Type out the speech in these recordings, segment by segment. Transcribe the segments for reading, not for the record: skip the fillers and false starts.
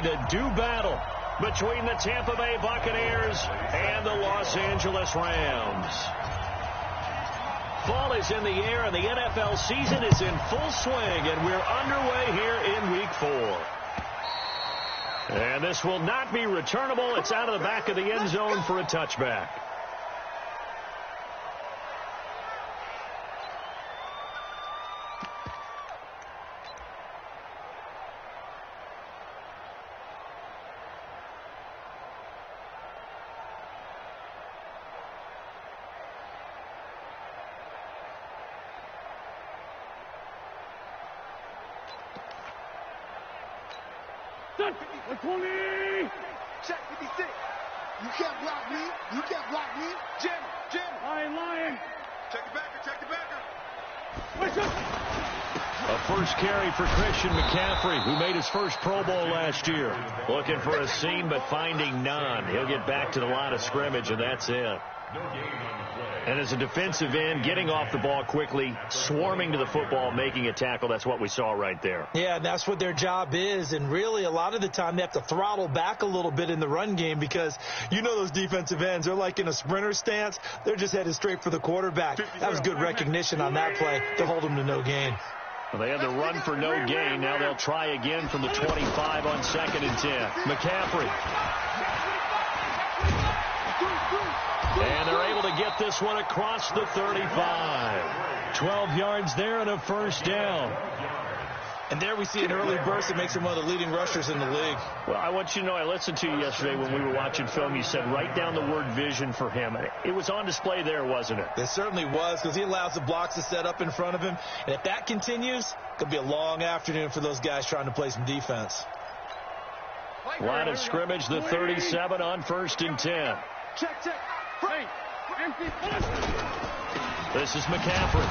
ready to do battle between the Tampa Bay Buccaneers and the Los Angeles Rams. Fall is in the air, and the NFL season is in full swing, and we're underway here in Week 4. And this will not be returnable. It's out of the back of the end zone for a touchback. Check 56. You can't block me. You can't block me. Jim. Lion. Check the backer. A first carry for Christian McCaffrey, who made his first Pro Bowl last year. Looking for a seam, but finding none. He'll get back to the line of scrimmage, and that's it. And as a defensive end, getting off the ball quickly, swarming to the football, making a tackle, that's what we saw right there. Yeah, that's what their job is. And really, a lot of the time, they have to throttle back a little bit in the run game because you know those defensive ends, they're like in a sprinter stance. They're just headed straight for the quarterback. That was good recognition on that play to hold them to no gain. Well, they had the run for no gain. Now they'll try again from the 25 on 2nd and 10. McCaffrey. And they're able to get this one across the 35. 12 yards there and a first down. And there we see an early burst that makes him one of the leading rushers in the league. Well, I want you to know, I listened to you yesterday when we were watching film. You said write down the word vision for him. It was on display there, wasn't it? It certainly was, because he allows the blocks to set up in front of him. And if that continues, it could be a long afternoon for those guys trying to play some defense. Line of scrimmage, the 37 on 1st and 10. Check. This is McCaffrey.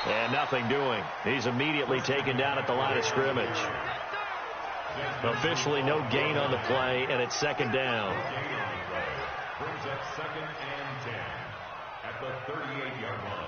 And nothing doing. He's immediately taken down at the line of scrimmage. Officially no gain on the play, and it's 2nd down. Brings up 2nd and 10 at the 38-yard line.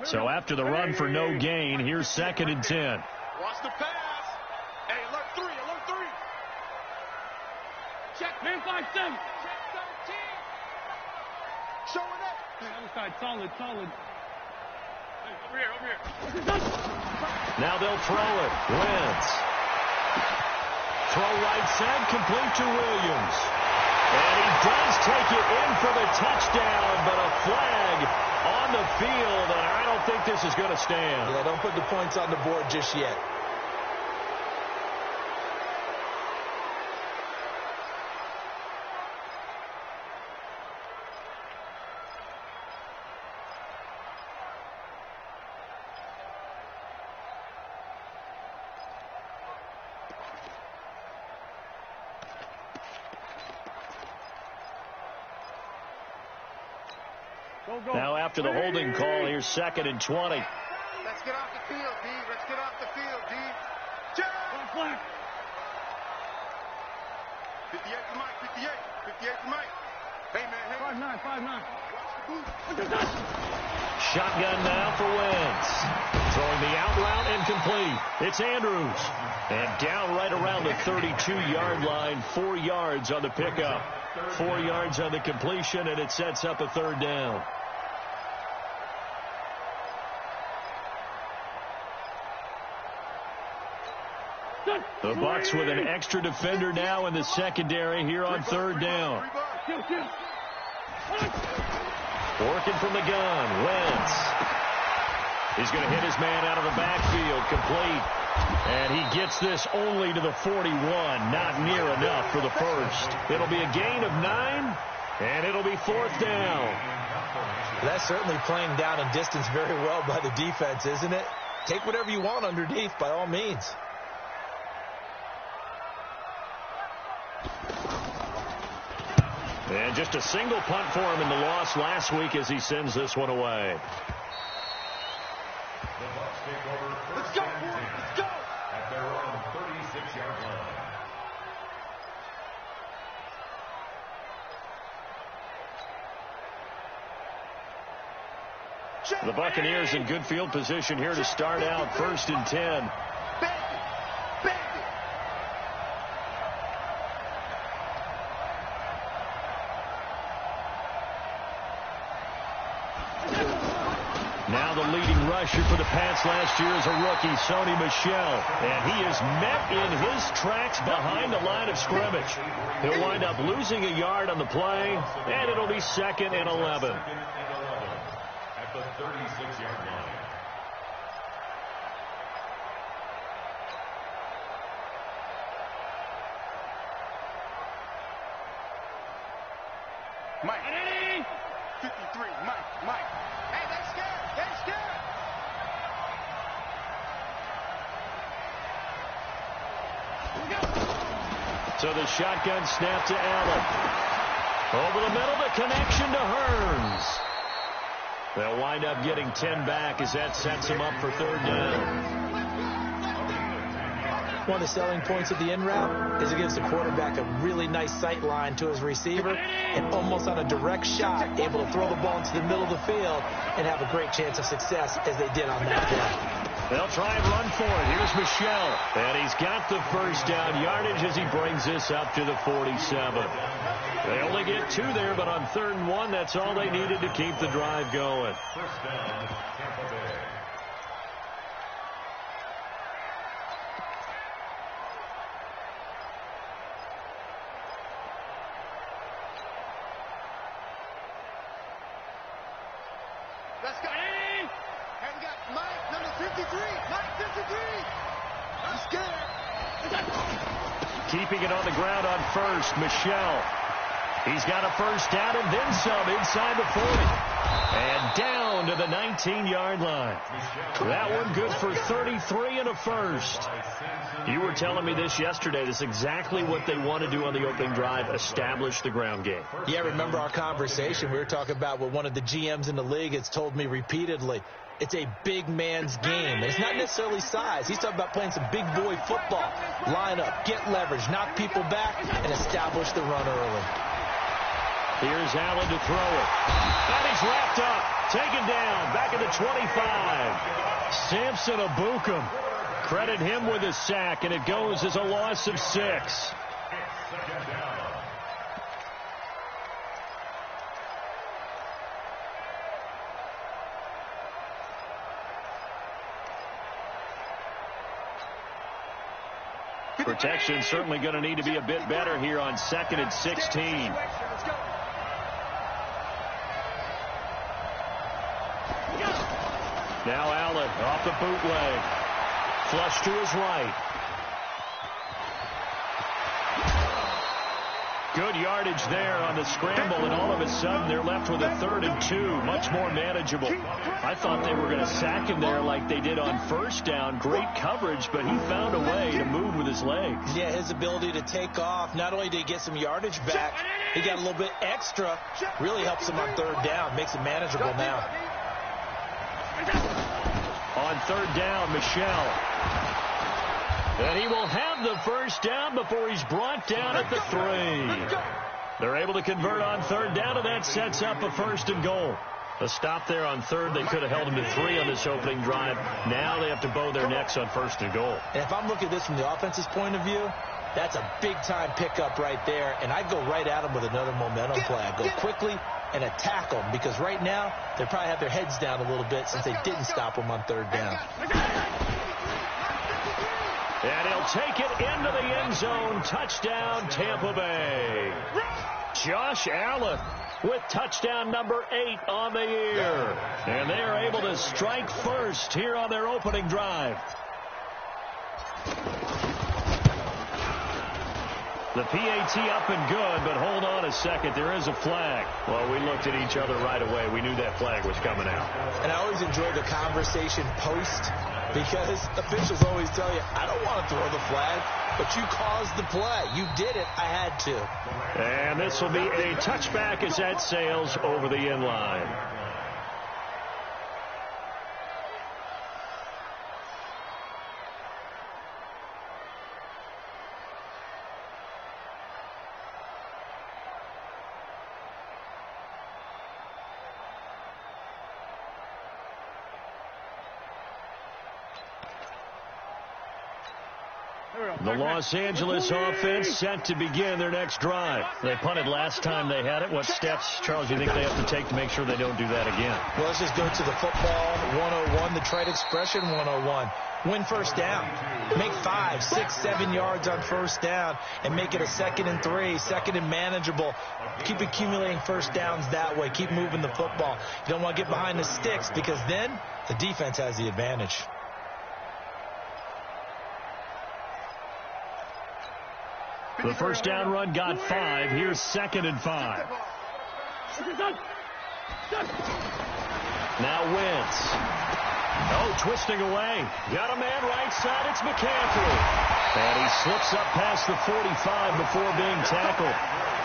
So after the run for no gain, here's 2nd and 10. Watch the pass. Hey, alert 3. Check. Man 5-7. Check 17. Showing up. Hey, other side, solid. Hey, over here. Now they'll throw it. Wentz. Throw right side, complete to Williams. And he does take it in for the touchdown, but a flag on the field, and I don't think this is going to stand. Yeah, don't put the points on the board just yet. Now after the holding call, here's 2nd and 20. Let's get off the field, D. Check. 58 to Mike. 58 to Mike. Hey, man. 5-9. Watch the boot. Shotgun now for Wentz. Throwing the out route and complete. It's Andrews. And down right around the 32-yard line. 4 yards on the pickup. 4 yards on the completion, and it sets up a 3rd down. The Bucs with an extra defender now in the secondary here on 3rd down. Working from the gun, Wentz. He's going to hit his man out of the backfield, complete. And he gets this only to the 41. Not near enough for the first. It'll be a gain of 9, and it'll be 4th down. That's certainly playing down in distance very well by the defense, isn't it? Take whatever you want underneath, by all means. And just a single punt for him in the loss last week as he sends this one away. The Bucs take over Let's go, boys. Let's go. at their own 36-yard line. The Buccaneers in good field position here to start out 1st and 10. Now the leading rusher for the Pats last year is a rookie, Sony Michel. And he is met in his tracks behind the line of scrimmage. He'll wind up losing a yard on the play, and it'll be 2nd and 11. At the 36-yard line. Mike. 53. Mike. Hey, they scared. They scared. So the shotgun snap to Allen. Over the middle, the connection to Hearns. They'll wind up getting 10 back as that sets them up for 3rd down. One of the selling points of the in route is it gives the quarterback a really nice sight line to his receiver and almost on a direct shot able to throw the ball into the middle of the field and have a great chance of success as they did on that play. They'll try and run for it. Here's Michel. And he's got the 1st down yardage as he brings this up to the 47. They only get 2 there, but on 3rd and 1, that's all they needed to keep the drive going. 1st down, Tampa Bay. Let's go. Hey, we got Mike, number 53. Mike, 53. I'm scared. Keeping it on the ground on 1st, Michel. He's got a 1st down and then some inside the 40. And down to the 19-yard line. That one good for 33 and a 1st. You were telling me this yesterday. This is exactly what they want to do on the opening drive, establish the ground game. Yeah, remember our conversation. We were talking about what one of the GMs in the league has told me repeatedly. It's a big man's game, and it's not necessarily size. He's talking about playing some big boy football. Line up, get leverage, knock people back, and establish the run early. Here's Allen to throw it. And he's wrapped up. Taken down. Back at the 25. Samson Abukum. Credit him with a sack, and it goes as a loss of 6. It's 2nd down. Protection certainly going to need to be a bit better here on 2nd and 16. Now Allen off the bootleg. Flush to his right. Good yardage there on the scramble, and all of a sudden they're left with a 3rd and 2. Much more manageable. I thought they were going to sack him there like they did on 1st down. Great coverage, but he found a way to move with his legs. Yeah, his ability to take off. Not only did he get some yardage back, he got a little bit extra. Really helps him on 3rd down. Makes it manageable now. On 3rd down, Michel. And he will have the 1st down before he's brought down at the 3. They're able to convert on 3rd down, and that sets up a 1st and goal. A stop there on 3rd. They could have held him to 3 on this opening drive. Now they have to bow their necks on 1st and goal. And if I'm looking at this from the offense's point of view, that's a big-time pickup right there, and I'd go right at him with another momentum play. I'd go quickly and attack them, because right now they probably have their heads down a little bit since they didn't stop them on 3rd down. And he'll take it into the end zone. Touchdown, Tampa Bay. Josh Allen with touchdown number 8 on the year. And they are able to strike first here on their opening drive. The PAT up and good, but hold on a second. There is a flag. Well, we looked at each other right away. We knew that flag was coming out. And I always enjoy the conversation post because officials always tell you, I don't want to throw the flag, but you caused the play. You did it. I had to. And this will be a touchback as that sails over the end line. The Los Angeles offense set to begin their next drive. They punted last time they had it. What steps, Charles, do you think they have to take to make sure they don't do that again? Well, let's just go to the football 101, the trade expression 101. Win first down. Make 5, 6, 7 yards on first down and make it a 2nd and 3, 2nd and manageable. Keep accumulating first downs that way. Keep moving the football. You don't want to get behind the sticks because then the defense has the advantage. The first down run got 5. Here's 2nd and 5. Now Wentz. Oh, twisting away. Got a man right side. It's McCaffrey. And he slips up past the 45 before being tackled.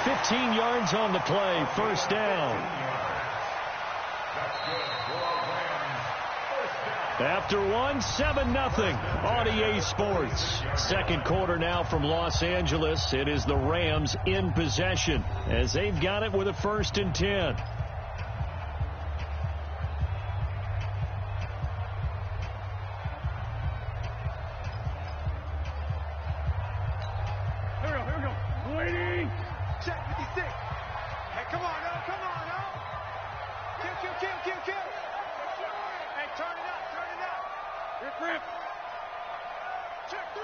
15 yards on the play. First down. After one, 7-0 on EA Sports. Second quarter now from Los Angeles. It is the Rams in possession as they've got it with a 1st and 10. Here we go. Waiting. Check 56. Hey, come on, no, come on, no. Kill. Hey, turn it up. Rip. Check 3.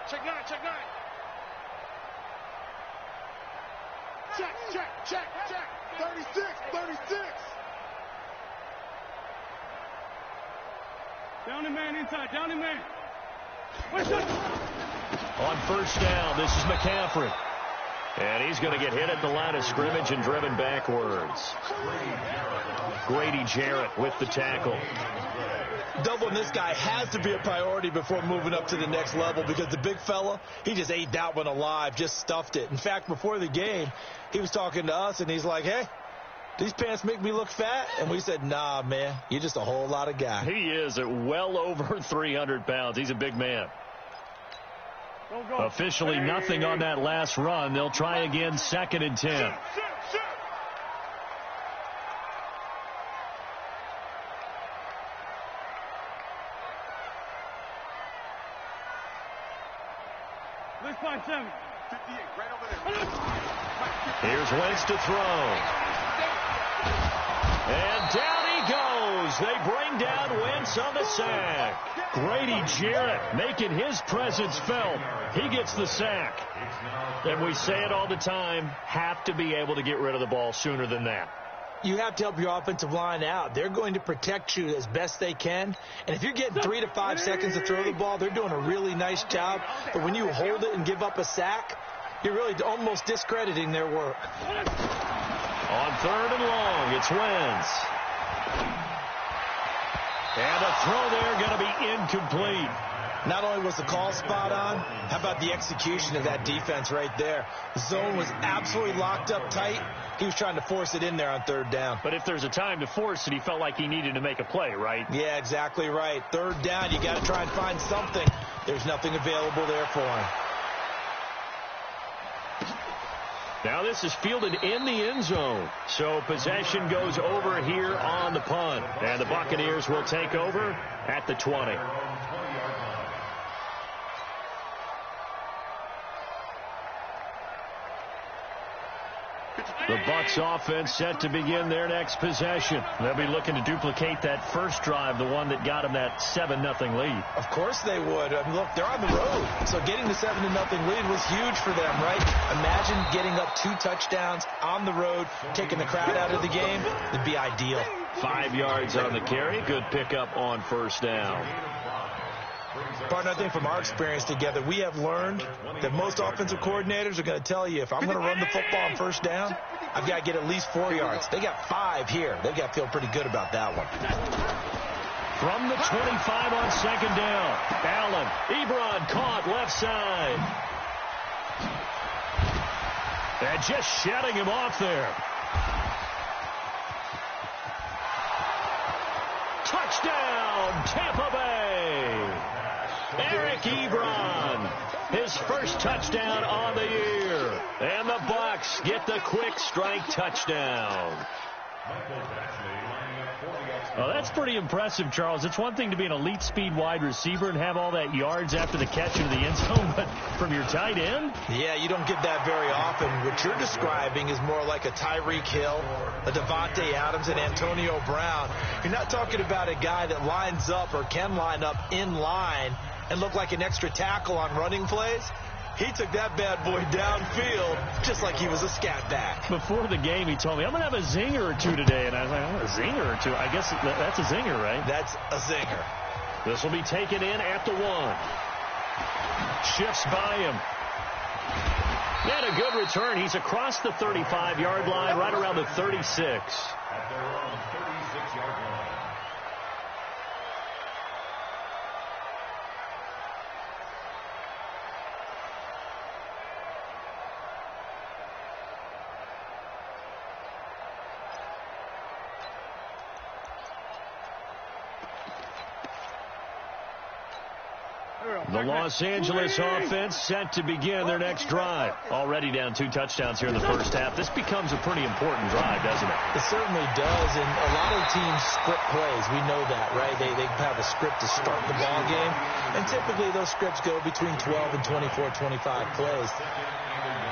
Check 9. Check. 36. Down the man inside. Down the man. On first down, this is McCaffrey. And he's going to get hit at the line of scrimmage and driven backwards. Grady Jarrett with the tackle. Doubling this guy has to be a priority before moving up to the next level because the big fella, he just ate that one alive, just stuffed it. In fact, before the game, he was talking to us, and he's like, hey, these pants make me look fat? And we said, nah, man, you're just a whole lot of guy. He is at well over 300 pounds. He's a big man. Go. Officially nothing on that last run. They'll try again, 2nd and 10. Let's find 7. 58, right over there. Here's Wentz to throw. And down he goes. They bring down Wentz on the sack. Grady Jarrett making his presence felt. He gets the sack. And we say it all the time, have to be able to get rid of the ball sooner than that. You have to help your offensive line out. They're going to protect you as best they can. And if you're getting 3 to 5 seconds to throw the ball, they're doing a really nice job. But when you hold it and give up a sack, you're really almost discrediting their work. On 3rd and long, it's Wentz. And a throw there going to be incomplete. Not only was the call spot on, how about the execution of that defense right there? The zone was absolutely locked up tight. He was trying to force it in there on 3rd down. But if there's a time to force it, he felt like he needed to make a play, right? Yeah, exactly right. 3rd down, you got to try and find something. There's nothing available there for him. Now this is fielded in the end zone. So possession goes over here on the punt. And the Buccaneers will take over at the 20. The Bucs offense set to begin their next possession. They'll be looking to duplicate that first drive, the one that got them that 7-0 lead. Of course they would. I mean, look, they're on the road. So getting the 7-0 lead was huge for them, right? Imagine getting up 2 touchdowns on the road, taking the crowd out of the game. It'd be ideal. 5 yards on the carry. Good pickup on first down. Partner, I think from our experience together, we have learned that most offensive coordinators are going to tell you, if I'm going to run the football on first down, I've got to get at least 4 yards. They got 5 here. They've got to feel pretty good about that one. From the 25 on second down, Allen. Ebron caught left side. And just shutting him off there. Touchdown, Tampa Bay. Eric Ebron, his first touchdown on the year. And the Bucs get the quick strike touchdown. Oh, that's pretty impressive, Charles. It's one thing to be an elite speed wide receiver and have all that yards after the catch into the end zone, but from your tight end? Yeah, you don't get that very often. What you're describing is more like a Tyreek Hill, a Devontae Adams, and Antonio Brown. You're not talking about a guy that lines up or can line up in line and look like an extra tackle on running plays. He took that bad boy downfield just like he was a scat back. Before the game, he told me, I'm going to have a zinger or two today. And I was like, oh, a zinger or two? I guess that's a zinger, right? That's a zinger. This will be taken in at the 1. Shifts by him. And a good return. He's across the 35-yard line, right around the 36. At their own 36-yard line. The Los Angeles offense set to begin their next drive. Already down 2 touchdowns here in the first half. This becomes a pretty important drive, doesn't it? It certainly does, and a lot of teams script plays. We know that, right? They have a script to start the ball game, and typically those scripts go between 12 and 24, 25 plays.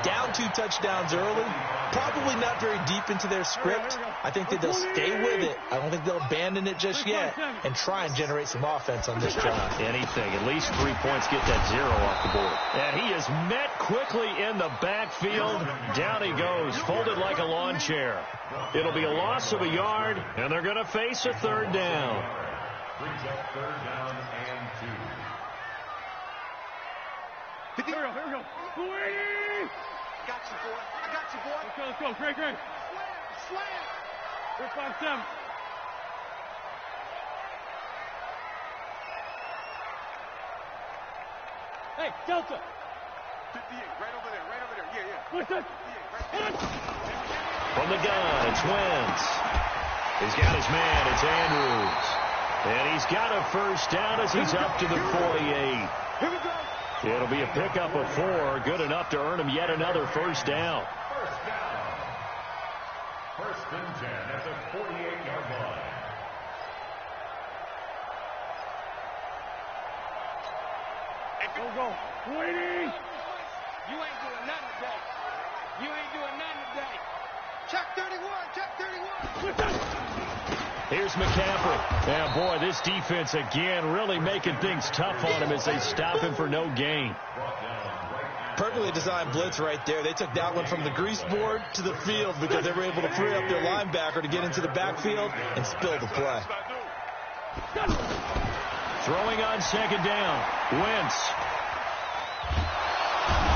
Down 2 touchdowns early, probably not very deep into their script. I think that they'll stay with it. I don't think they'll abandon it just yet and try and generate some offense on this drive. Anything. At least 3 points, get that 0 off the board. And he is met quickly in the backfield. Down he goes, folded like a lawn chair. It'll be a loss of a yard, and they're going to face a 3rd down. Brings up 3rd down and 2. Here we go. Got you, boy. I got you, boy. Let's go. Great. Slam. 4-5-7. Hey, Delta. 58, right over there. Yeah. What's that? 58, right there. From the gun, it's Wentz. He's got his man, it's Andrews. And he's got a first down as he's up to the 48. Here we go. It'll be a pickup of 4, good enough to earn him yet another first down. First down. 1st and 10 at the 48-yard line. Go. 20. You ain't doing nothing today. Check 31. Here's McCaffrey. And boy, this defense again really making things tough on him as they stop him for no gain. Perfectly designed blitz right there. They took that one from the grease board to the field because they were able to free up their linebacker to get into the backfield and spill the play. Throwing on second down. Wentz.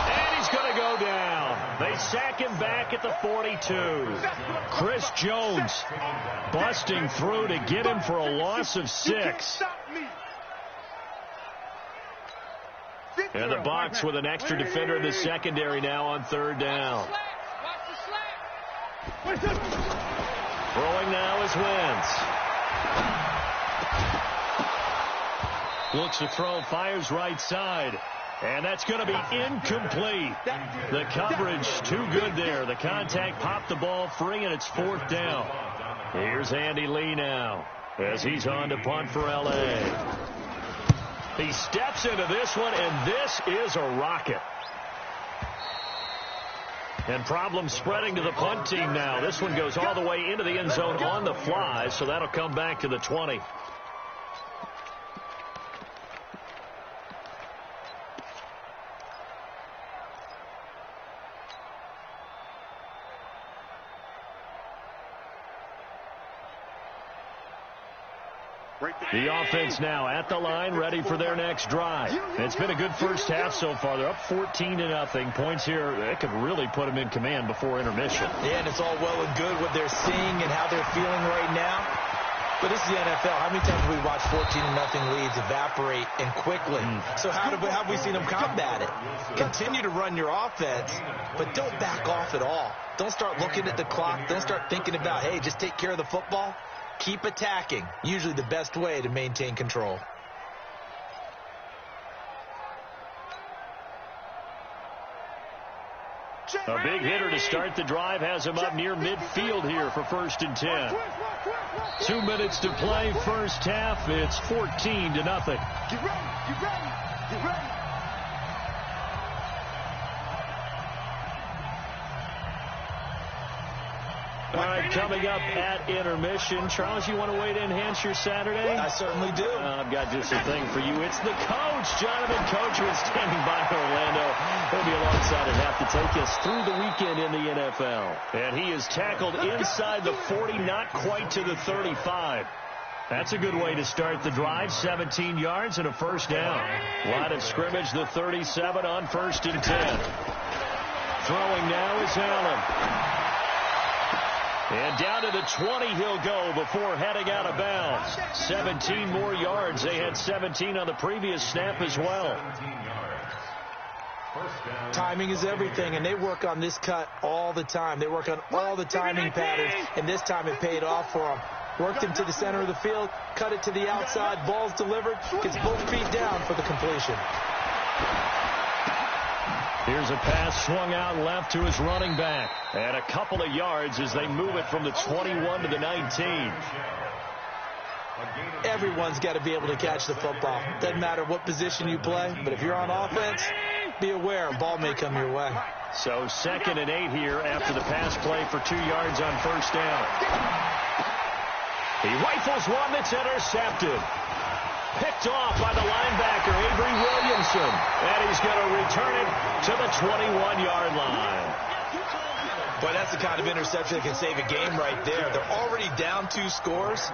And he's going to go down. They sack him back at the 42. Chris Jones busting through to get him for a loss of 6. And the Bucs with an extra defender in the secondary now on 3rd down. Throwing now is Wentz. Looks to throw, fires right side. And that's going to be incomplete. The coverage too good there. The contact popped the ball free, and it's 4th down. Here's Andy Lee now as he's on to punt for L.A. He steps into this one, and this is a rocket. And problems spreading to the punt team now. This one goes all the way into the end zone on the fly, so that'll come back to the 20. The offense now at the line, ready for their next drive. It's been a good first half so far. They're up 14-0. Points here, that could really put them in command before intermission. Yeah, and it's all well and good what they're seeing and how they're feeling right now. But this is the NFL. How many times have we watched 14-0 leads evaporate and quickly? So how have we seen them combat it? Continue to run your offense, but don't back off at all. Don't start looking at the clock. Don't start thinking about, hey, just take care of the football. Keep attacking. Usually the best way to maintain control. A big hitter to start the drive has him up near midfield here for 1st and 10. 2 minutes to play first half. It's 14-0. Get ready, get ready, get ready. All right, coming up at intermission. Charles, you want to wait to enhance your Saturday? I certainly do. I've got just a thing for you. It's the coach, Jonathan Coachman, standing by Orlando. He'll be alongside and have to take us through the weekend in the NFL. And he is tackled inside the 40, not quite to the 35. That's a good way to start the drive. 17 yards and a first down. Line of scrimmage, the 37 on 1st and 10. Throwing now is Allen. And down to the 20 he'll go before heading out of bounds. 17 more yards. They had 17 on the previous snap as well. Timing is everything, and they work on this cut all the time. They work on all the timing patterns, and this time it paid off for them. Worked him to the center of the field, cut it to the outside, ball's delivered, gets both feet down for the completion. Here's a pass swung out left to his running back. And a couple of yards as they move it from the 21 to the 19. Everyone's got to be able to catch the football. Doesn't matter what position you play, but if you're on offense, be aware a ball may come your way. So 2nd and 8 here after the pass play for 2 yards on first down. He rifles one that's intercepted. Picked off by the linebacker, Avery Williamson. And he's going to return it to the 21-yard line. Boy, that's the kind of interception that can save a game right there. They're already down 2 scores.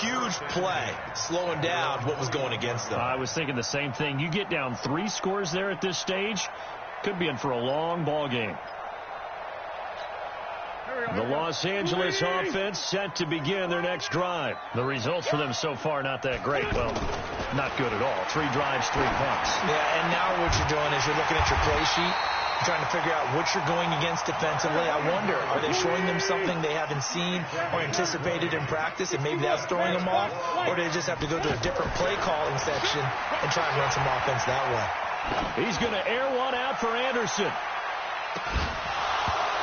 Huge play, slowing down what was going against them. I was thinking the same thing. You get down 3 scores there at this stage, could be in for a long ball game. The Los Angeles offense set to begin their next drive. The results for them so far not that great. Well, not good at all. 3 drives, 3 punts. Yeah, and now what you're doing is you're looking at your play sheet, trying to figure out what you're going against defensively. I wonder, are they showing them something they haven't seen or anticipated in practice, and maybe that's throwing them off? Or do they just have to go to a different play calling section and try and run some offense that way? He's going to air one out for Anderson.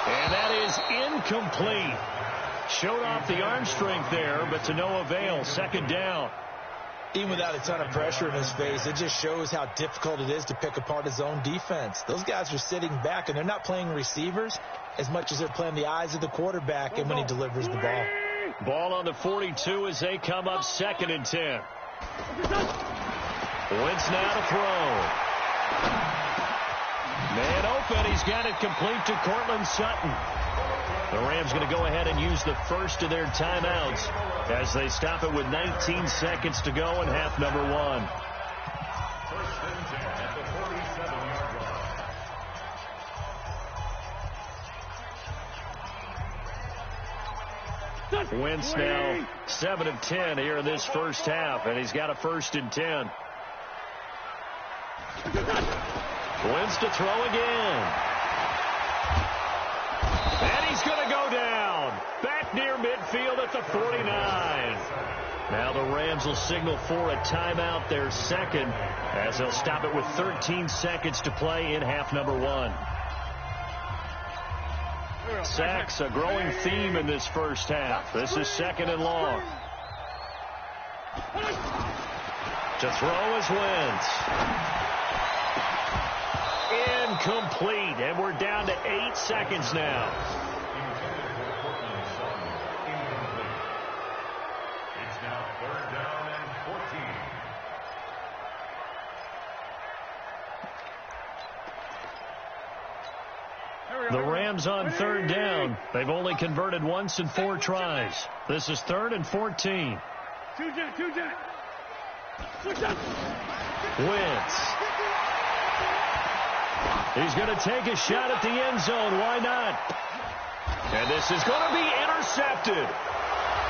And that is incomplete. Showed off the arm strength there, but to no avail. 2nd down. Even without a ton of pressure in his face, it just shows how difficult it is to pick apart his own defense. Those guys are sitting back, and they're not playing receivers as much as they're playing the eyes of the quarterback and when he delivers the ball. Ball on the 42 as they come up 2nd and 10. Wentz now to throw. Man open. He's got it complete to Cortland Sutton. The Rams going to go ahead and use the first of their timeouts as they stop it with 19 seconds to go in half number 1. 1st and 10 at the 47-yard line. Wentz now 7 of 10 here in this first half, and he's got a 1st and 10. Wentz to throw again. And he's going to go down. Back near midfield at the 49. Now the Rams will signal for a timeout, their 2nd, as they'll stop it with 13 seconds to play in half number 1. Sacks, a growing theme in this first half. This is 2nd and long. To throw is Wentz. Incomplete, and we're down to 8 seconds now. It's now 3rd down and 14. The Rams on 3rd down. They've only converted once in 4 tries. This is 3rd and 14. Two-jet. Switch up. Wentz. He's going to take a shot at the end zone. Why not? And this is going to be intercepted.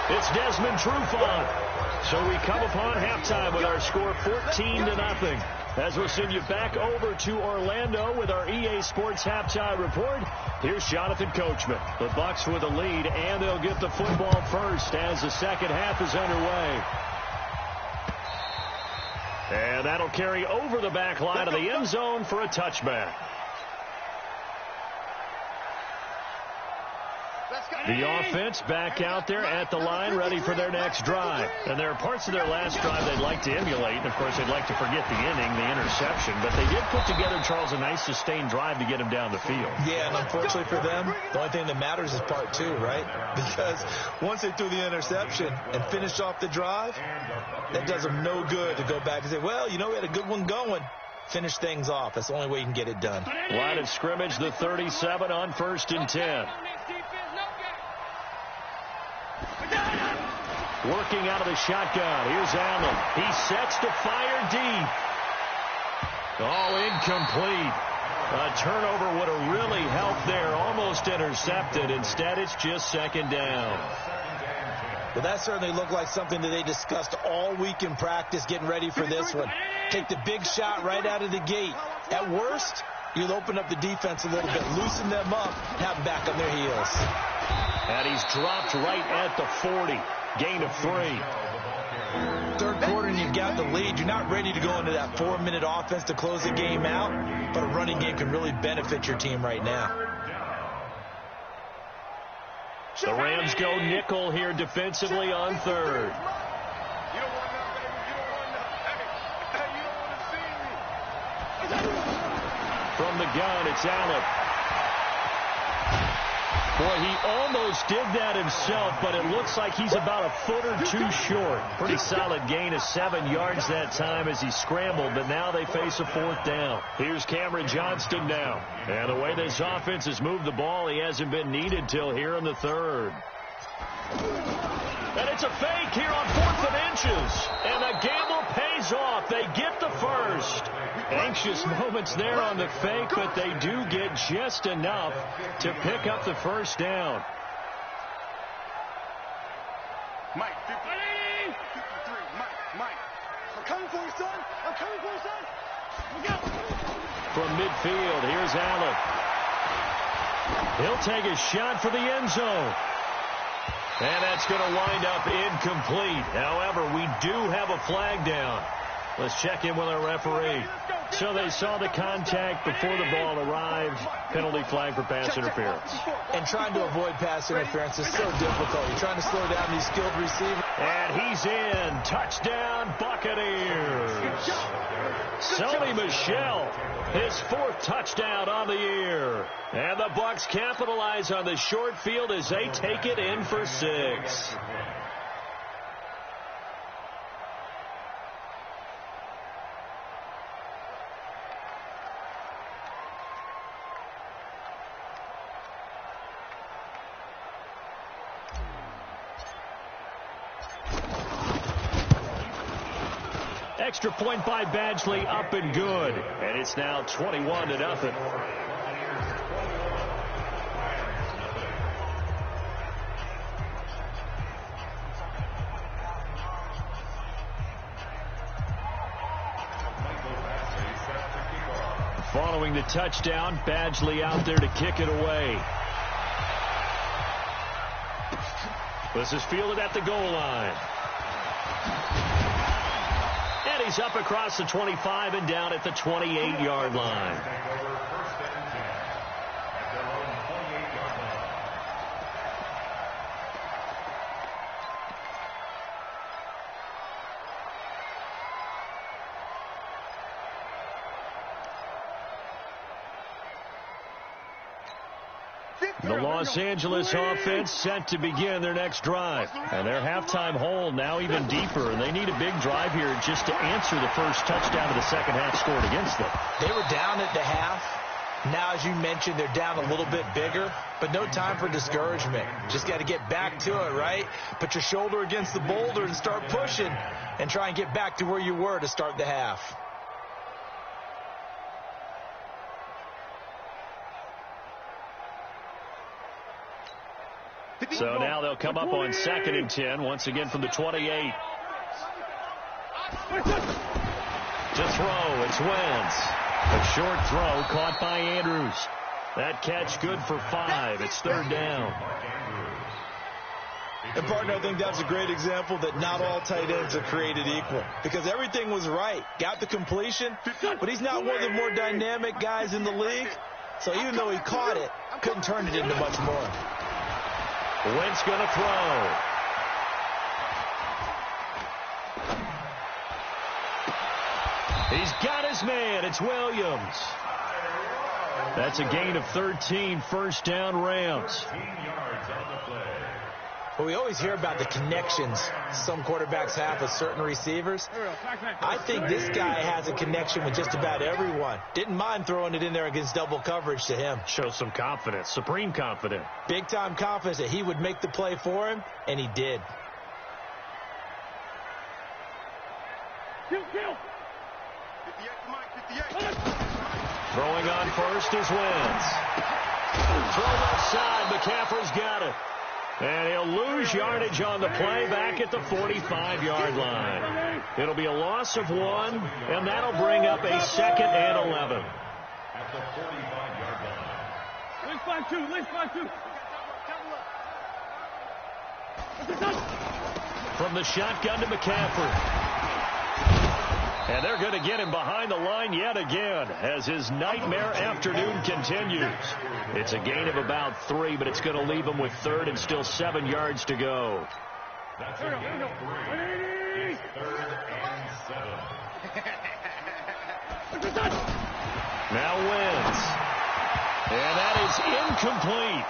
It's Desmond Trufant. So we come upon halftime with our score 14-0. As we'll send you back over to Orlando with our EA Sports halftime report, here's Jonathan Coachman. The Bucs with a lead, and they'll get the football first as the second half is underway. And that'll carry over the back line of the end zone for a touchback. The offense back out there at the line, ready for their next drive. And there are parts of their last drive they'd like to emulate. And, of course, they'd like to forget the inning, the interception. But they did put together, Charles, a nice sustained drive to get him down the field. Yeah, and unfortunately for them, the only thing that matters is part two, right? Because once they threw the interception and finished off the drive, that does them no good to go back and say, well, you know, we had a good one going. Finish things off. That's the only way you can get it done. Line of scrimmage, the 37 on 1st and 10. Working out of the shotgun. Here's Allen. He sets to fire deep. Oh, incomplete. A turnover would have really helped there. Almost intercepted. Instead, it's just second down. Well, that certainly looked like something that they discussed all week in practice, getting ready for this one. Take the big shot right out of the gate. At worst, you'll open up the defense a little bit, loosen them up, have them back on their heels. And he's dropped right at the 40. Gain of 3. Third quarter and you've got the lead. You're not ready to go into that 4-minute offense to close the game out, but a running game can really benefit your team right now. The Rams go nickel here defensively on 3rd. From the gun, it's Allen. Boy, he almost did that himself, but it looks like he's about a foot or two short. Pretty solid gain of 7 yards that time as he scrambled, but now they face a 4th down. Here's Cameron Johnston now. And the way this offense has moved the ball, he hasn't been needed till here in the 3rd. And it's a fake here on 4th and inches. And the gamble pays off. They get the first. Anxious moments there on the fake, but they do get just enough to pick up the first down. Mike, 53. Mike. I'm coming for you, son. Look out. From midfield, here's Allen. He'll take a shot for the end zone. And that's going to wind up incomplete. However, we do have a flag down. Let's check in with our referee. So they saw the contact before the ball arrived. Penalty flag for pass interference. And trying to avoid pass interference is so difficult. You're trying to slow down these skilled receivers. And he's in. Touchdown, Buccaneers. Sony Michel, his 4th touchdown on the year. And the Bucs capitalize on the short field as they take it in for 6. Extra point by Badgley, up and good. And it's now 21-0. Following the touchdown, Badgley out there to kick it away. This is fielded at the goal line. And he's up across the 25 and down at the 28-yard line. The Los Angeles offense set to begin their next drive. And their halftime hole now even deeper. And they need a big drive here just to answer the first touchdown of the second half scored against them. They were down at the half. Now, as you mentioned, they're down a little bit bigger, but no time for discouragement. Just got to get back to it, right? Put your shoulder against the boulder and start pushing and try and get back to where you were to start the half. So now they'll come up on 2nd and 10, once again from the 28. To throw, it's Wentz. A short throw caught by Andrews. That catch good for 5. It's 3rd down. And, partner, I think that's a great example that not all tight ends are created equal. Because everything was right. Got the completion, but he's not one of the more dynamic guys in the league. So even though he caught it, couldn't turn it into much more. Wentz going to throw. He's got his man. It's Williams. That's a gain of 13, 1st down Rams. Well, we always hear about the connections some quarterbacks have with certain receivers. I think this guy has a connection with just about everyone. Didn't mind throwing it in there against double coverage to him. Shows some confidence, supreme confidence. Big-time confidence that he would make the play for him, and he did. Kill. Throwing on first is Wentz. Throw left side. McCaffrey's got it. And he'll lose yardage on the play back at the 45-yard line. It'll be a loss of 1, and that'll bring up a 2nd and 11. At the 45-yard line. Let's fly two. From the shotgun to McCaffrey. And they're going to get him behind the line yet again as his nightmare afternoon continues. It's a gain of about 3, but it's going to leave him with 3rd and still 7 yards to go. That's a gain of 3. It's 3rd and 7. Now Wentz. And that is incomplete.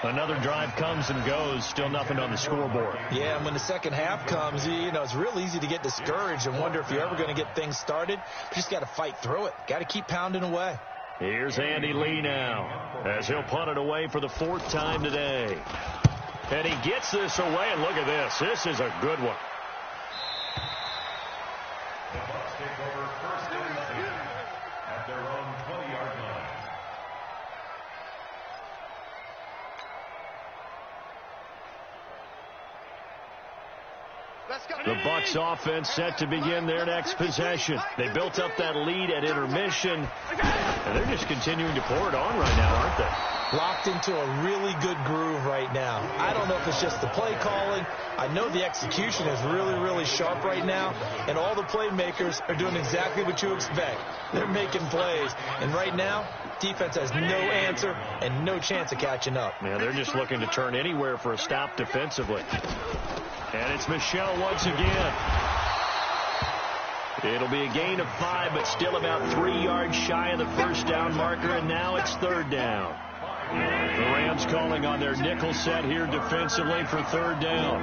Another drive comes and goes, still nothing on the scoreboard. Yeah, and when the second half comes, you know, it's real easy to get discouraged and wonder if you're ever going to get things started. You just got to fight through it. Got to keep pounding away. Here's Andy Lee now as he'll punt it away for the 4th time today. And he gets this away, and look at this. This is a good one. The Bucs take over 1st and 10 at their own 20-yard line. The Bucs offense set to begin their next possession. They built up that lead at intermission, and they're just continuing to pour it on right now, aren't they? Locked into a really good groove right now. I don't know if it's just the play calling. I know the execution is really, really sharp right now, and all the playmakers are doing exactly what you expect. They're making plays, and right now, defense has no answer and no chance of catching up. Yeah, they're just looking to turn anywhere for a stop defensively. And it's Michel once again. It'll be a gain of 5, but still about 3 yards shy of the 1st down marker, and now it's 3rd down. The Rams calling on their nickel set here defensively for 3rd down.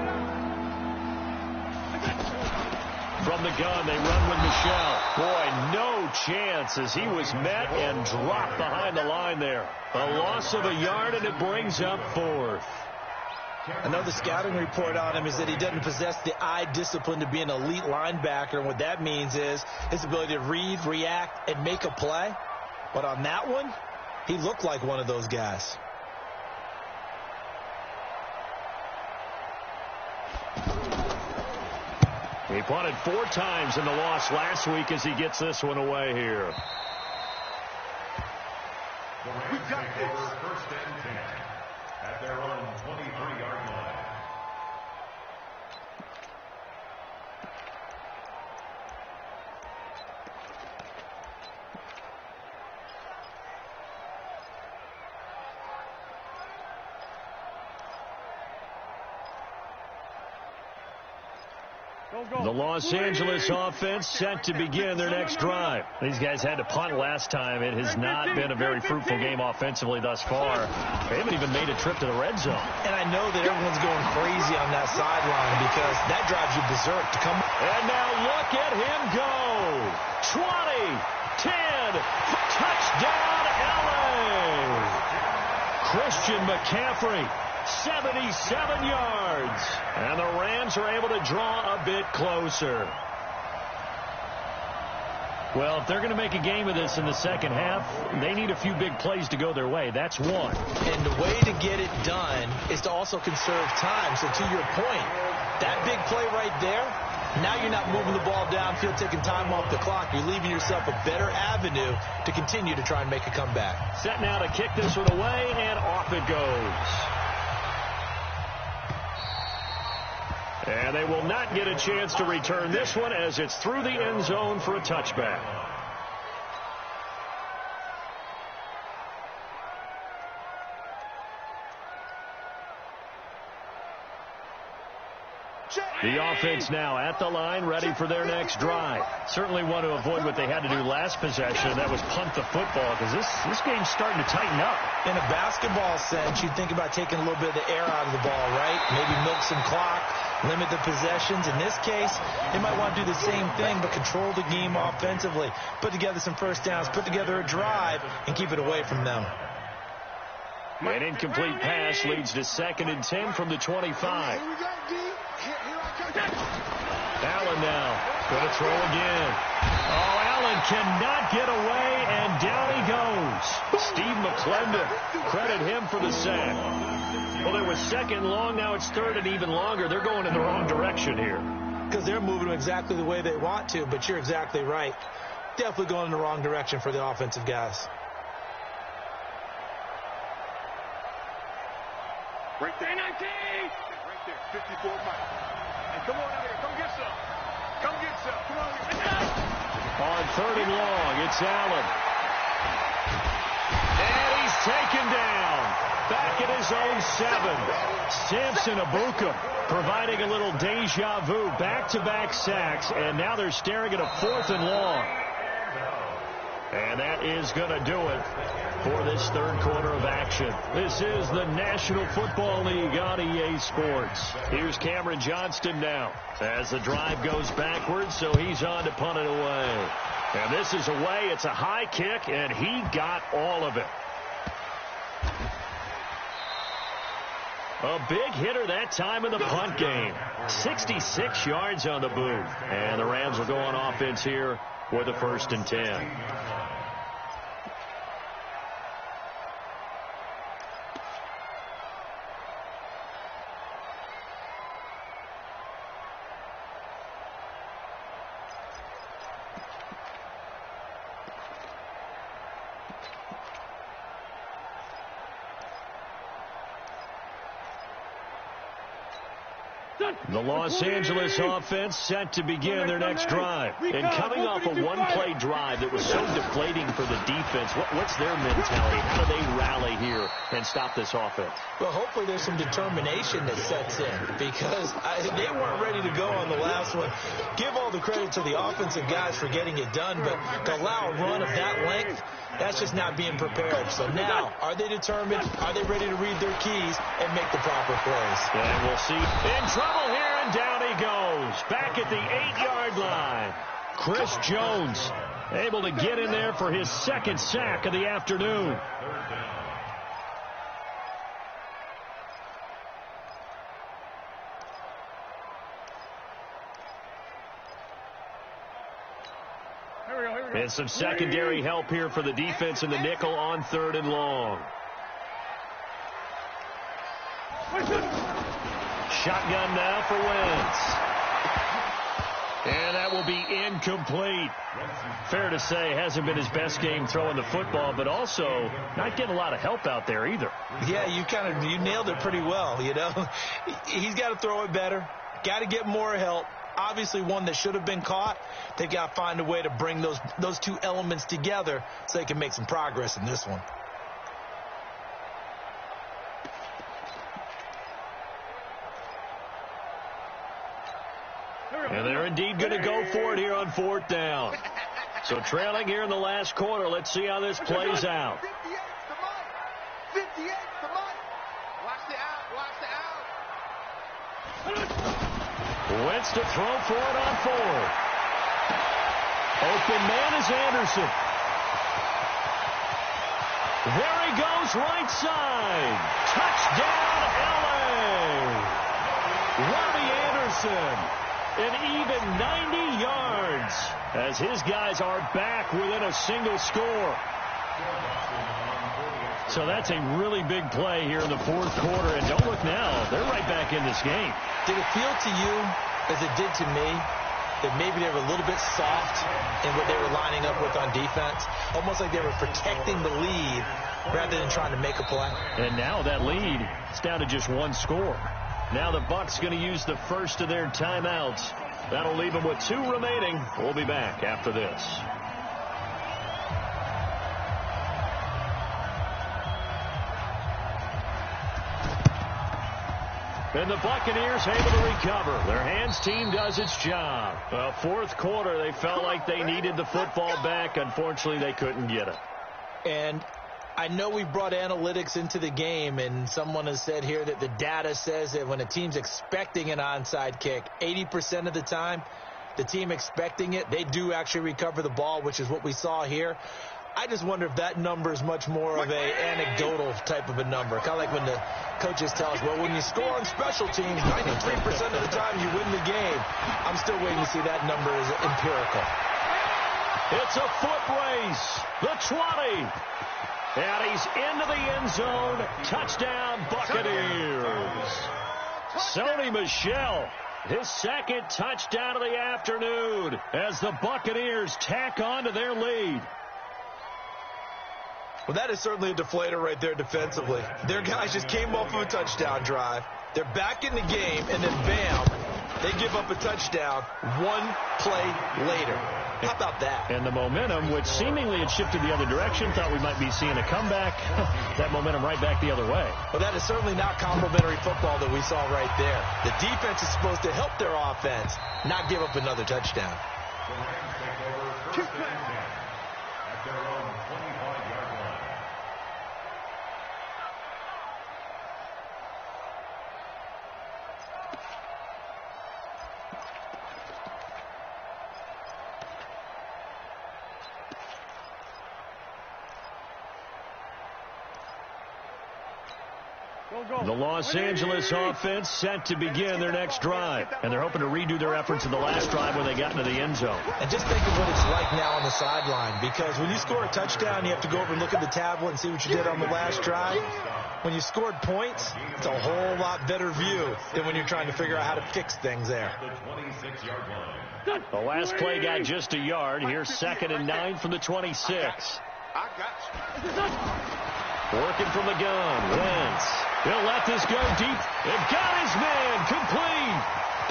From the gun, they run with Michel. Boy, no chance as he was met and dropped behind the line there. A loss of a yard, and it brings up 4th. Another scouting report on him is that he doesn't possess the eye discipline to be an elite linebacker, and what that means is his ability to read, react, and make a play. But on that one, he looked like one of those guys. He punted 4 times in the loss last week as he gets this one away here. The Rams take over 1st and 10 at their own 23-yard line. The Los Angeles offense set to begin their next drive. These guys had to punt last time. It has not been a very fruitful game offensively thus far. They haven't even made a trip to the red zone. And I know that everyone's going crazy on that sideline because that drives you berserk to come. And now look at him go. 20, 10, good. Touchdown, LA! Christian McCaffrey, 77 yards. And the Rams are able to draw a bit closer. Well, if they're going to make a game of this in the second half, they need a few big plays to go their way. That's one. And the way to get it done is to also conserve time. So to your point, that big play right there, now you're not moving the ball downfield, taking time off the clock. You're leaving yourself a better avenue to continue to try and make a comeback. Set now to kick this one away, and off it goes. And they will not get a chance to return this one as it's through the end zone for a touchback. The offense now at the line, ready for their next drive. Certainly want to avoid what they had to do last possession. That was punt the football, because this game's starting to tighten up. In a basketball sense, you'd think about taking a little bit of the air out of the ball, right? Maybe milk some clock, limit the possessions. In this case, they might want to do the same thing, but control the game offensively. Put together some first downs, put together a drive, and keep it away from them. An incomplete pass leads to 2nd and 10 from the 25. Allen now going to throw again. Oh, Allen cannot get away, and down he goes. Steve McClendon, credit him for the sack. Well, it was 2nd long. Now it's 3rd and even longer. They're going in the wrong direction here. Because they're moving exactly the way they want to, but you're exactly right. Definitely going in the wrong direction for the offensive guys. Right there. 19. Right there. 54 miles. Hey, come on out here. Come get some. Come get some. Come on. On 3rd and long, it's Allen. And he's taken down. Back at his own 7. Samson Abuka providing a little deja vu. Back-to-back sacks, and now they're staring at a 4th and long. And that is going to do it for this 3rd quarter of action. This is the National Football League on EA Sports. Here's Cameron Johnston now as the drive goes backwards, so he's on to punt it away. And this is away. It's a high kick, and he got all of it. A big hitter that time in the punt game. 66 yards on the boot. And the Rams will go on offense here with a 1st and 10. The Los Angeles offense set to begin their next drive. And coming off a one-play drive that was so deflating for the defense, what's their mentality? How do they rally here and stop this offense? Well, hopefully there's some determination that sets in, because they weren't ready to go on the last one. Give all the credit to the offensive guys for getting it done, but to allow a run of that length, that's just not being prepared. So now, are they determined? Are they ready to read their keys and make the proper plays? And we'll see. In trouble here, and down he goes. Back at the 8-yard line. Chris Jones able to get in there for his 2nd sack of the afternoon. And some secondary help here for the defense in the nickel on 3rd and long. Shotgun now for Wentz. And that will be incomplete. Fair to say, hasn't been his best game throwing the football, but also not getting a lot of help out there either. Yeah, you nailed it pretty well, you know. He's got to throw it better. Got to get more help. Obviously one that should have been caught. They've got to find a way to bring those two elements together so they can make some progress in this one. And they're indeed going to go for it here on 4th down. So trailing here in the last quarter. Let's see how this plays out. 58 to Mike. Watch the out. Watch the out. Wentz to throw for it on 4th. Open man is Anderson. There he goes, right side. Touchdown, L.A. Robbie Anderson, an even 90 yards as his guys are back within a single score. So that's a really big play here in the fourth quarter. And don't look now, they're right back in this game. Did it feel to you, as it did to me, that maybe they were a little bit soft in what they were lining up with on defense? Almost like they were protecting the lead rather than trying to make a play. And now that lead is down to just one score. Now the Bucs going to use the first of their timeouts. That'll leave them with 2 remaining. We'll be back after this. And the Buccaneers able to recover. Their hands team does its job. Fourth quarter, they felt like they needed the football back. Unfortunately, they couldn't get it. And I know we brought analytics into the game, and someone has said here that the data says that when a team's expecting an onside kick, 80% of the time, the team expecting it, they do actually recover the ball, which is what we saw here. I just wonder if that number is much more of a anecdotal type of a number. Kind of like when the coaches tell us, well, when you score on special teams, 93% of the time you win the game. I'm still waiting to see that number is empirical. It's a foot race. The 20. And he's into the end zone. Touchdown, Buccaneers. Sony Michel, his second touchdown of the afternoon as the Buccaneers tack on to their lead. Well, that is certainly a deflator right there defensively. Their guys just came off of a touchdown drive. They're back in the game, and then bam, they give up a touchdown 1 play later. How about that? And the momentum, which seemingly had shifted the other direction, thought we might be seeing a comeback. That momentum right back the other way. Well, that is certainly not complimentary football that we saw right there. The defense is supposed to help their offense, not give up another touchdown. The Rams take over first and 10 at their own 25-yard line. The Los Angeles offense set to begin their next drive. And they're hoping to redo their efforts in the last drive when they got into the end zone. And just think of what it's like now on the sideline. Because when you score a touchdown, you have to go over and look at the tablet and see what you did on the last drive. When you scored points, it's a whole lot better view than when you're trying to figure out how to fix things there. The last play got just a yard. Here's 2nd and 9 from the 26. I got you. Working from the gun. Wentz. He'll let this go deep. They've got his man complete.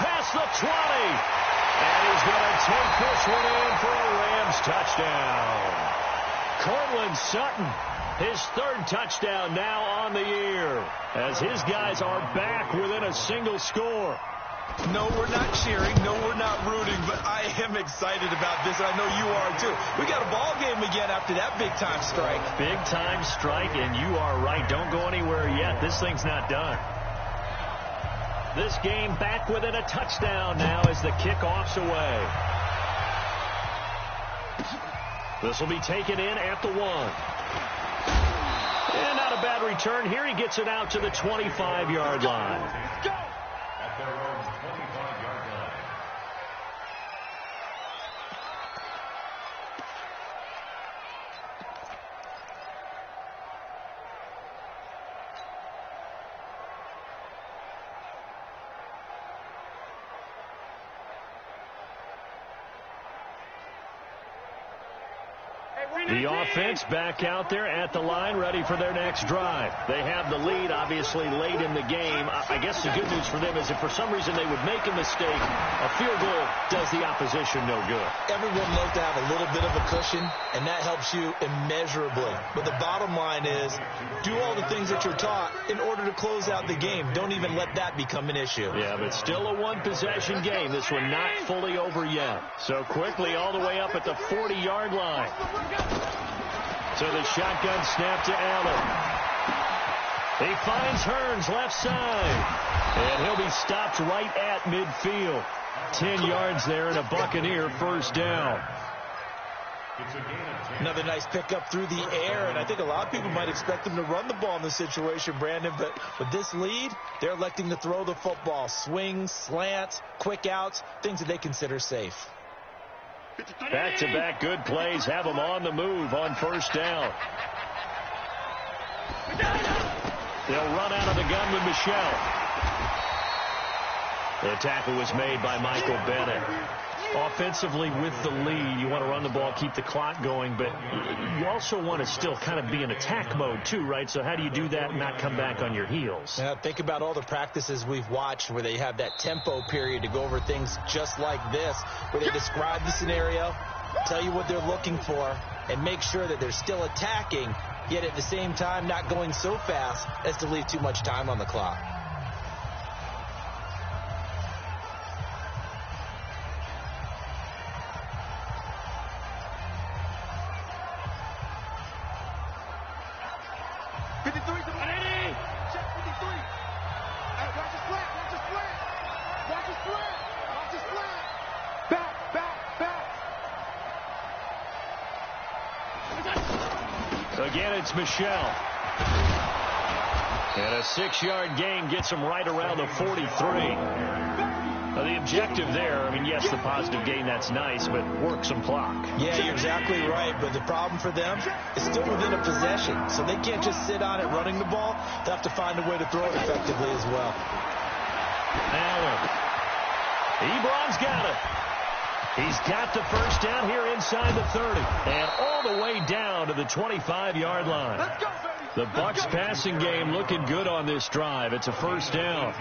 Past the 20. And he's going to take this one in for a Rams touchdown. Cortland Sutton, his 3rd touchdown now on the year, as his guys are back within a single score. No, we're not cheering. No, we're not rooting. But I am excited about this. I know you are, too. We got a ball game again after that big-time strike. Big-time strike, and you are right. Don't go anywhere yet. This thing's not done. This game back within a touchdown now as the kickoff's away. This will be taken in at the 1. And not a bad return. Here he gets it out to the 25-yard line. Go! At their own 25-yard line. The offense back out there at the line, ready for their next drive. They have the lead, obviously, late in the game. I guess the good news for them is if for some reason they would make a mistake, a field goal does the opposition no good. Everyone loves to have a little bit of a cushion, and that helps you immeasurably. But the bottom line is, do all the things that you're taught in order to close out the game. Don't even let that become an issue. Yeah, but still a one-possession game. This one not fully over yet. So quickly all the way up at the 40-yard line. So the shotgun snap to Allen. He finds Hearns left side. And he'll be stopped right at midfield. 10 yards there and a Buccaneer first down. It's a gain of 10. Another nice pickup through the air, and I think a lot of people might expect them to run the ball in this situation, Brandon, but with this lead, they're electing to throw the football. Swings, slants, quick outs, things that they consider safe. Back-to-back good plays have them on the move on first down. They'll run out of the gun with Michelle. The tackle was made by Michael Bennett. Offensively with the lead, you want to run the ball, keep the clock going, but you also want to still kind of be in attack mode too, right? So how do you do that and not come back on your heels? Yeah, think about all the practices we've watched where they have that tempo period to go over things just like this, where they describe the scenario, tell you what they're looking for, and make sure that they're still attacking, yet at the same time not going so fast as to leave too much time on the clock. Again, it's Michelle. And a 6-yard gain gets him right around the 43. Now, the objective there, I mean, yes, the positive gain, that's nice, but work some clock. Yeah, you're exactly right, but the problem for them is still within a possession, so they can't just sit on it running the ball. They have to find a way to throw it effectively as well. Allen. Ebron's got it. He's got the first down here inside the 30. And all the way down to the 25-yard line. Let's go, baby. The Bucs passing game looking good on this drive. It's a first down.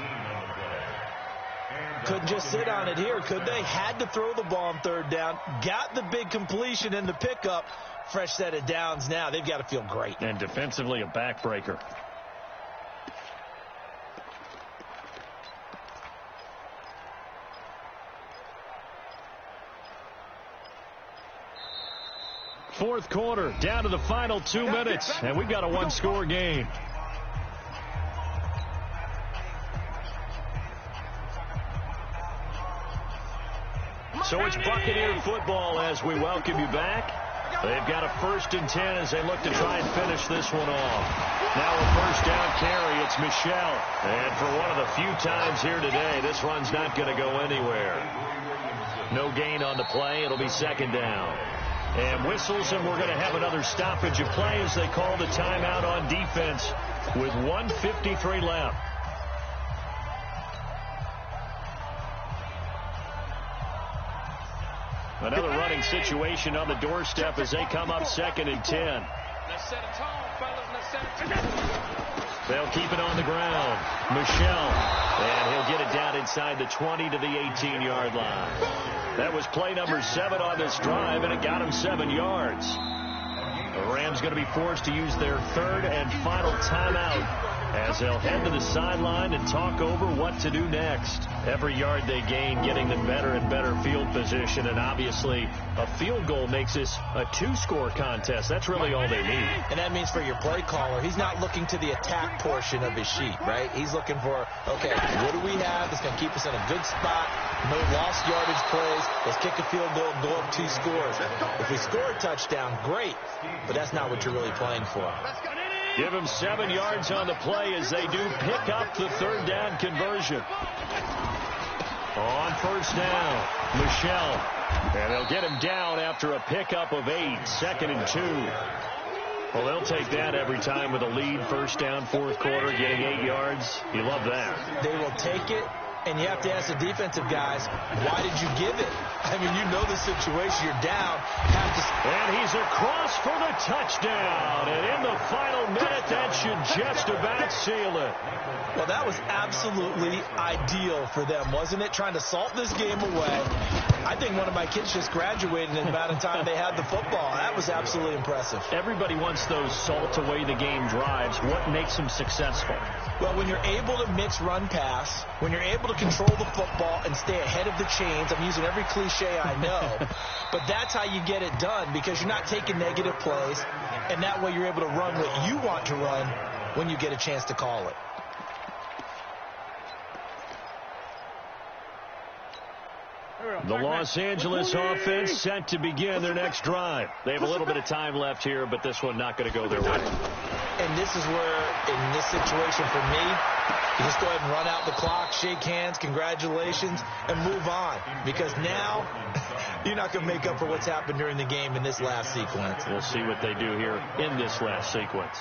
Couldn't just sit on it here, could they? Had to throw the ball on third down. Got the big completion in the pickup. Fresh set of downs now. They've got to feel great. And defensively a backbreaker. Fourth quarter, down to the final 2 minutes, and we've got a one-score game. So it's Buccaneer football as we welcome you back. They've got a 1st and 10 as they look to try and finish this one off. Now a first down carry, it's Michelle. And for one of the few times here today, this run's not going to go anywhere. No gain on the play. It'll be 2nd down. And whistles, and we're going to have another stoppage of play as they call the timeout on defense with 1:53 left. Another running situation on the doorstep as they come up 2nd and 10. Let's set a tone, fellas. Let's set a tone. They'll keep it on the ground. Michelle. And he'll get it down inside the 20 to the 18-yard line. That was play number 7 on this drive, and it got him 7 yards. The Rams going to be forced to use their 3rd and final timeout as they'll head to the sideline and talk over what to do next. Every yard they gain getting them better and better field position, and obviously a field goal makes this a 2-score contest. That's really all they need. And that means for your play caller, he's not looking to the attack portion of his sheet, right? He's looking for, okay, what do we have that's going to keep us in a good spot? No lost yardage plays. Let's kick a field goal, go up 2 scores. If we score a touchdown, great, but that's not what you're really playing for. Give him 7 yards on the play as they do pick up the 3rd down conversion. On first down, Michelle. And they'll get him down after a pickup of 8, 2nd and 2. Well, they'll take that every time with a lead. First down, 4th quarter, getting 8 yards. You love that. They will take it, and you have to ask the defensive guys, why did you give it? I mean, you know the situation. You're down. And he's across for the touchdown. And in the final minute, that should just about seal it. Well, that was absolutely ideal for them, wasn't it? Trying to salt this game away. I think one of my kids just graduated in the amount of time they had the football. That was absolutely impressive. Everybody wants those salt away the game drives. What makes them successful? Well, when you're able to mix run-pass, when you're able to control the football and stay ahead of the chains, I'm using every cliche I know, but that's how you get it done because you're not taking negative plays, and that way you're able to run what you want to run when you get a chance to call it. The Los Angeles offense set to begin their next drive. They have a little bit of time left here, but this one not going to go their way. And this is where, in this situation for me, you just go ahead and run out the clock, shake hands, congratulations, and move on. Because now, you're not going to make up for what's happened during the game in this last sequence. We'll see what they do here in this last sequence.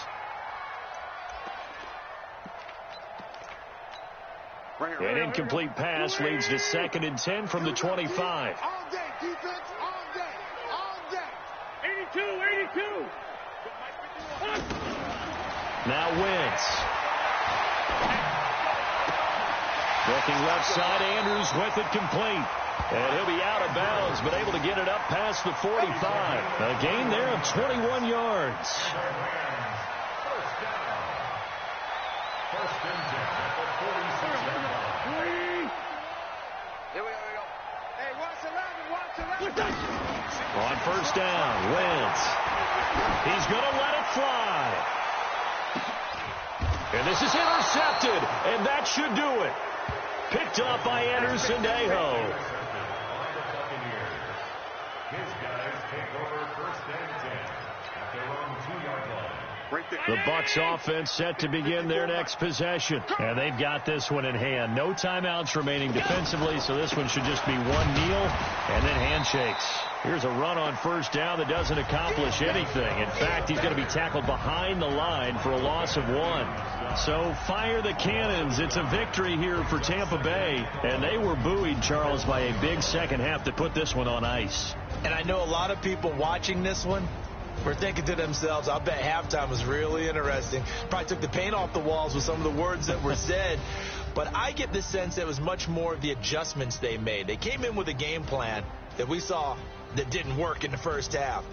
An incomplete pass leads to 2nd and 10 from the 25. All day, defense, all day, all day. 82. Now Wentz. Looking left side, Andrews with it complete. And he'll be out of bounds, but able to get it up past the 45. A gain there of 21 yards. First and 10 at the 46-yard line. Here we go. Hey, watch 11. On first down, Wentz. He's going to let it fly. And this is intercepted, and that should do it. Picked up by Anderson Aho. His guys take over first and 10 at their own 2-yard line. The Bucs offense set to begin their next possession. And they've got this one in hand. No timeouts remaining defensively, so this one should just be one kneel and then handshakes. Here's a run on first down that doesn't accomplish anything. In fact, he's going to be tackled behind the line for a loss of 1. So fire the cannons. It's a victory here for Tampa Bay. And they were buoyed, Charles, by a big second half to put this one on ice. And I know a lot of people watching this one were thinking to themselves, I'll bet halftime was really interesting. Probably took the paint off the walls with some of the words that were said. But I get the sense that it was much more of the adjustments they made. They came in with a game plan that we saw that didn't work in the first half.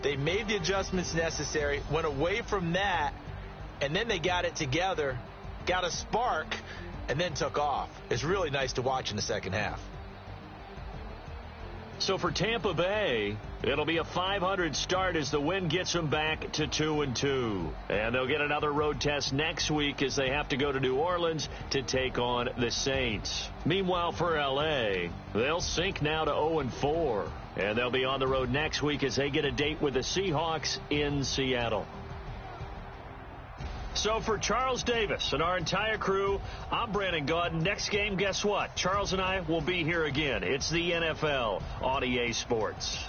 They made the adjustments necessary, went away from that, and then they got it together, got a spark, and then took off. It's really nice to watch in the second half. So for Tampa Bay, it'll be a .500 start as the win gets them back to 2-2. And they'll get another road test next week as they have to go to New Orleans to take on the Saints. Meanwhile, for L.A., they'll sink now to 0-4. And they'll be on the road next week as they get a date with the Seahawks in Seattle. So for Charles Davis and our entire crew, I'm Brandon Gaudin. Next game, guess what? Charles and I will be here again. It's the NFL on EA Sports.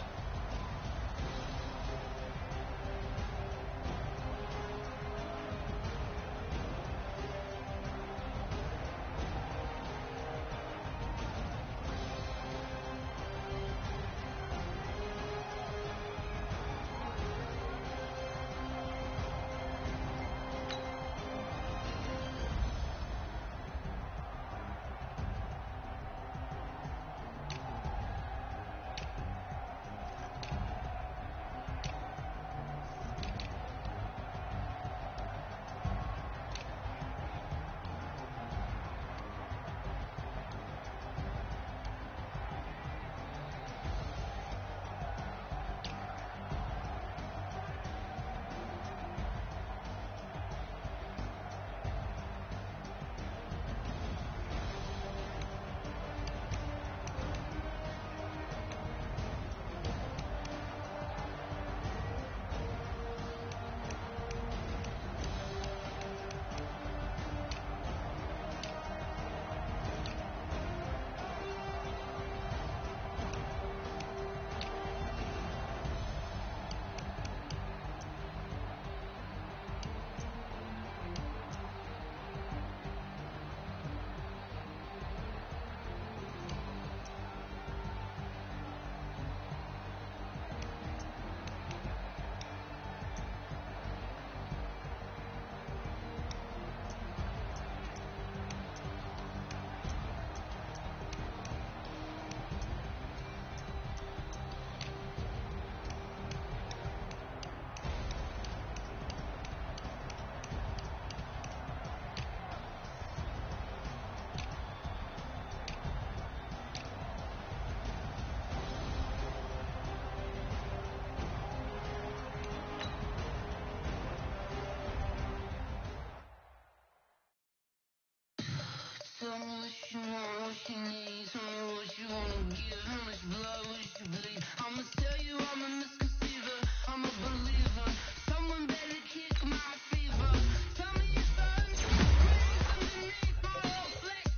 Tell me what you want, what you need. Tell me what you wanna give. How much blood would you bleed? I'ma tell you I'm a misconceiver. I'm a believer. Someone better kick my fever. Tell me if I'm crazy underneath my old flesh.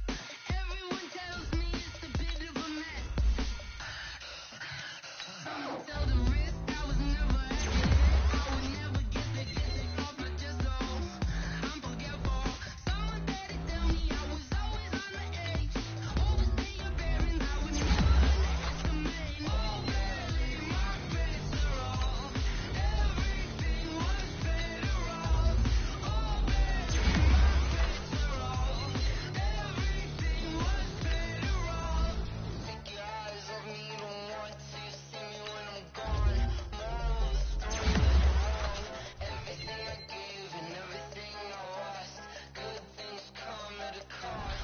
Everyone tells me it's a bit of a mess. Someone tell the risk I was never at the end. I would never get it off my chest. Oh, I'm forgetful. Someone better tell me I was always on the edge. Overstay your bearings, I would never underestimate. Oh, barely, my bets are off. Everything was better off. Oh, barely, my bets are off. Everything was better off. Take your eyes off me, don't want to see me when I'm gone. Moral of the story was wrong. Everything I gave and everything I lost. Good things come at a cost.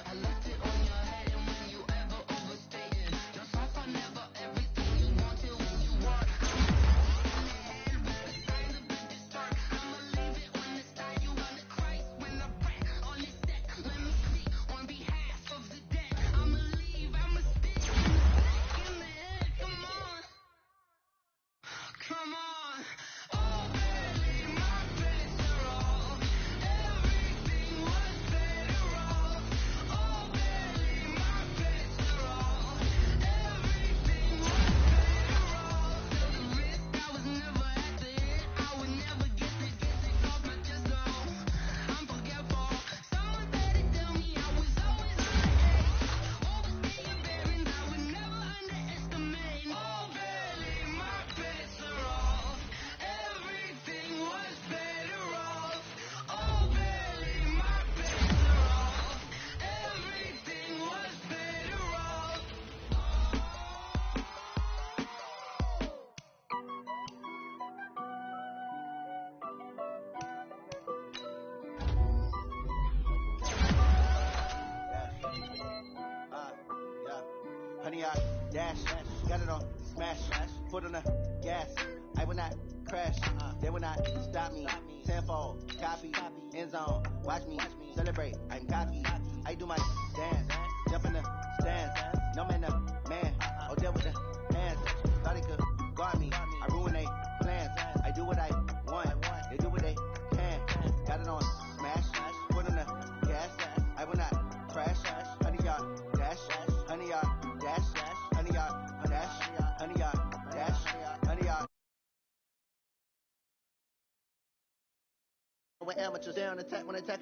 I left it on your head, and when you ever overstay it, your thoughts are never everything you wanted when you want. I'ma take it in the hand with the signs of a distort. I'ma leave it on the side. You on the Christ when I rap on this set. Let me speak on behalf of the dead. I'ma leave, I'ma stick in the head. Come on, come on. Oh, barely, my bets are off. Everything was better off. Oh, barely, my bets are off. Everything was better off. Till the risk, I was never at the end. I would never get it off my chest. Oh, I'm forgetful. Someone better tell me I was always on the edge. Overstay your bearings, I would never underestimate. Oh, barely, my bets are off. Everything was better off. Oh, barely, my bets are off. Everything was better off. Honey, I dash, got it on smash, foot on the gas. I will not crash, they will not stop me. Tenfold, copy, end zone, watch me celebrate. I'm cocky, I do my dance, jump in the stands. No man, the man, or deal with the hands. Thought they could guard me, I ruin they plans. I do what I want, they do what they can. Got it on smash, foot on the gas. I will not crash, honey, y'all dash, honey, y'all dash, honey, y'all dash, honey, y'all dash, honey, y'all. When amateurs down attack when attack.